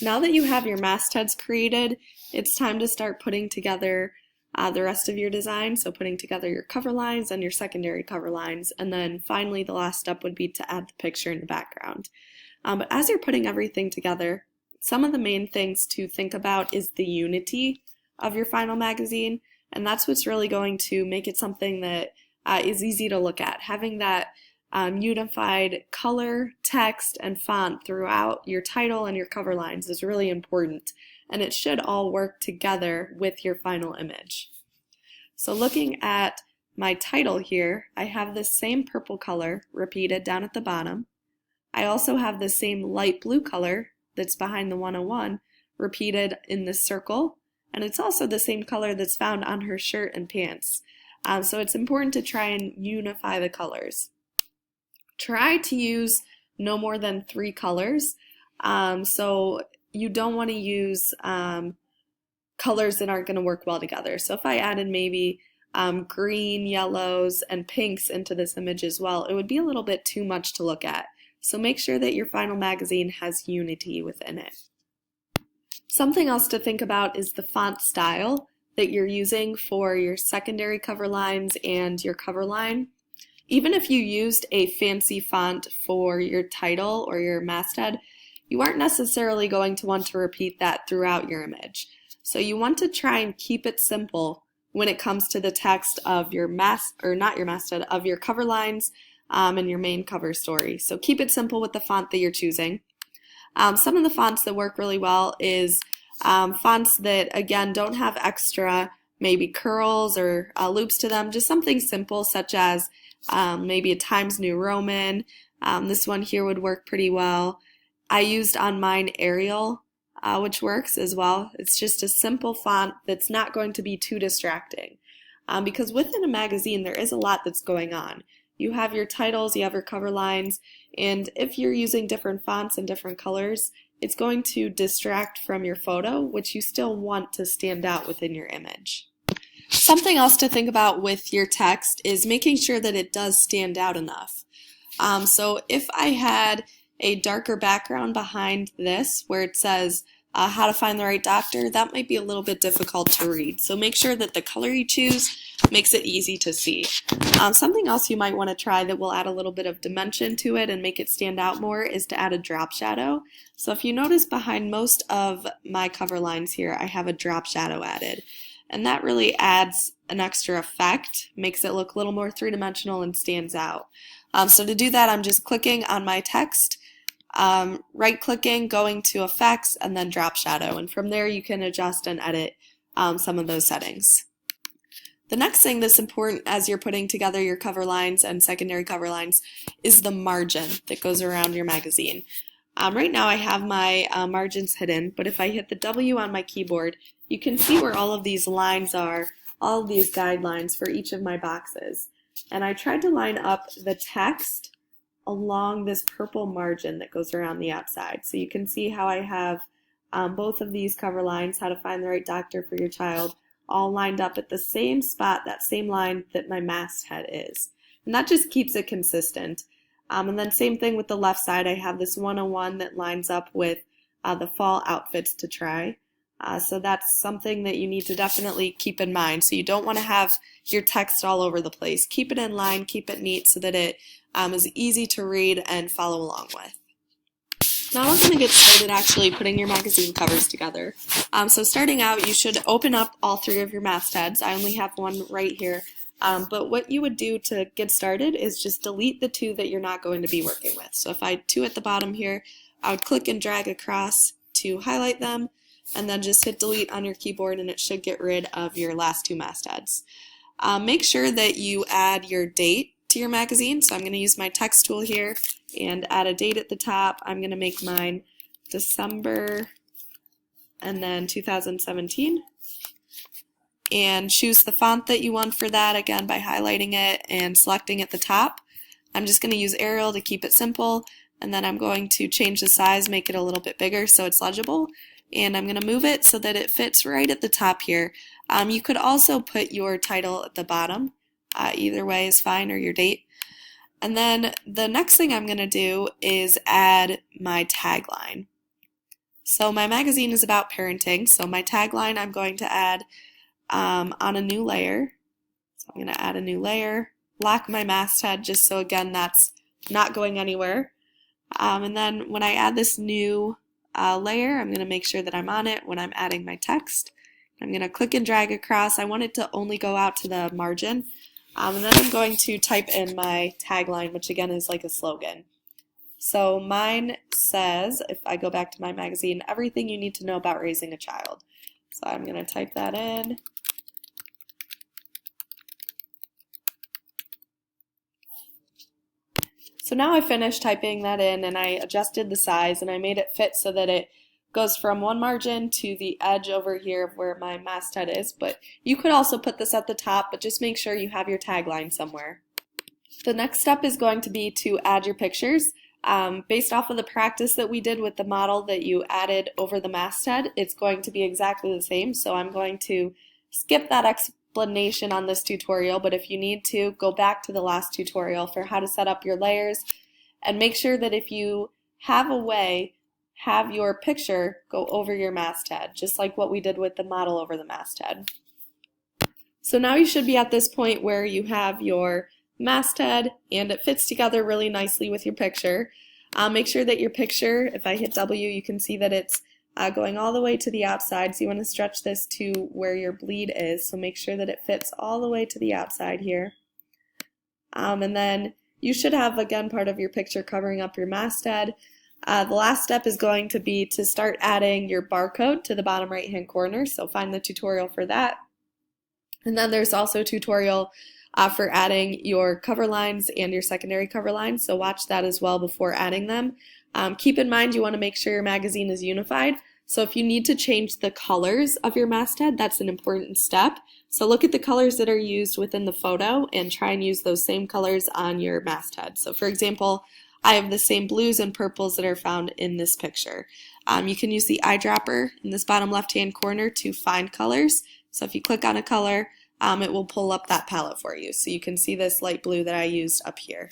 Now that you have your mastheads created, it's time to start putting together the rest of your design. So putting together your cover lines and your secondary cover lines. And then finally, the last step would be to add the picture in the background. But as you're putting everything together, some of the main things to think about is the unity of your final magazine. And that's what's really going to make it something that is easy to look at. Having that unified color, text, and font throughout your title and your cover lines is really important, and it should all work together with your final image. So looking at my title here, I have this same purple color repeated down at the bottom. I also have the same light blue color that's behind the 101 repeated in this circle, and it's also the same color that's found on her shirt and pants. So it's important to try and unify the colors. Try to use no more than 3 colors. So you don't want to use colors that aren't going to work well together. So if I added maybe green, yellows, and pinks into this image as well, it would be a little bit too much to look at. So make sure that your final magazine has unity within it. Something else to think about is the font style that you're using for your secondary cover lines and your cover line. Even if you used a fancy font for your title or your masthead, you aren't necessarily going to want to repeat that throughout your image. So you want to try and keep it simple when it comes to the text of your of your cover lines and your main cover story. So keep it simple with the font that you're choosing. Some of the fonts that work really well is fonts that, again, don't have extra maybe curls or loops to them, just something simple such as maybe a Times New Roman. This one here would work pretty well. I used on mine Arial, which works as well. It's just a simple font that's not going to be too distracting. Because within a magazine, there is a lot that's going on. You have your titles, you have your cover lines, and if you're using different fonts and different colors, it's going to distract from your photo, which you still want to stand out within your image. Something else to think about with your text is making sure that it does stand out enough. So if I had a darker background behind this where it says how to find the right doctor, that might be a little bit difficult to read. So make sure that the color you choose makes it easy to see. Something else you might want to try that will add a little bit of dimension to it and make it stand out more is to add a drop shadow. So if you notice behind most of my cover lines here, I have a drop shadow added. And that really adds an extra effect, makes it look a little more three-dimensional and stands out. So to do that, I'm just clicking on my text, right-clicking, going to Effects, and then Drop Shadow. And from there, you can adjust and edit some of those settings. The next thing that's important as you're putting together your cover lines and secondary cover lines is the margin that goes around your magazine. Right now I have my margins hidden, but if I hit the W on my keyboard, you can see where all of these lines are, all of these guidelines for each of my boxes. And I tried to line up the text along this purple margin that goes around the outside. So you can see how I have both of these cover lines, how to find the right doctor for your child, all lined up at the same spot, that same line that my masthead is. And that just keeps it consistent. And then same thing with the left side. I have this 101 that lines up with the fall outfits to try. So that's something that you need to definitely keep in mind. So you don't want to have your text all over the place. Keep it in line, keep it neat so that it is easy to read and follow along with. Now we're going to get started actually putting your magazine covers together. So starting out, you should open up all 3 of your mastheads. I only have one right here. But what you would do to get started is just delete the 2 that you're not going to be working with. So if I had 2 at the bottom here, I would click and drag across to highlight them, and then just hit delete on your keyboard and it should get rid of your last 2 mastheads. Make sure that you add your date to your magazine. So I'm going to use my text tool here and add a date at the top. I'm going to make mine December and then 2017. And choose the font that you want for that, again by highlighting it and selecting at the top. I'm just going to use Arial to keep it simple, and then I'm going to change the size, make it a little bit bigger so it's legible, and I'm going to move it so that it fits right at the top here. You could also put your title at the bottom, either way is fine, or your date. And then the next thing I'm going to do is add my tagline. So my magazine is about parenting, so my tagline I'm going to add on a new layer. So I'm going to add a new layer, lock my masthead just so again that's not going anywhere. And then when I add this new layer, I'm going to make sure that I'm on it when I'm adding my text. I'm going to click and drag across. I want it to only go out to the margin. And then I'm going to type in my tagline, which again is like a slogan. So mine says, if I go back to my magazine, everything you need to know about raising a child. So I'm going to type that in. So now I finished typing that in and I adjusted the size and I made it fit so that it goes from one margin to the edge over here of where my masthead is. But you could also put this at the top, but just make sure you have your tagline somewhere. The next step is going to be to add your pictures. Based off of the practice that we did with the model that you added over the masthead, it's going to be exactly the same. So I'm going to skip that explanation on this tutorial, but if you need to, go back to the last tutorial for how to set up your layers and make sure that if you have a way, have your picture go over your masthead, just like what we did with the model over the masthead. So now you should be at this point where you have your masthead and it fits together really nicely with your picture. Make sure that your picture, if I hit W, you can see that it's going all the way to the outside. So you want to stretch this to where your bleed is. So make sure that it fits all the way to the outside here. And then you should have, again, part of your picture covering up your masthead. The last step is going to be to start adding your barcode to the bottom right hand corner. So find the tutorial for that. And then there's also a tutorial for adding your cover lines and your secondary cover lines, so watch that as well before adding them. Keep in mind you want to make sure your magazine is unified, so if you need to change the colors of your masthead, that's an important step. So look at the colors that are used within the photo and try and use those same colors on your masthead. So for example, I have the same blues and purples that are found in this picture. You can use the eyedropper in this bottom left hand corner to find colors. So if you click on a color, it will pull up that palette for you. So you can see this light blue that I used up here.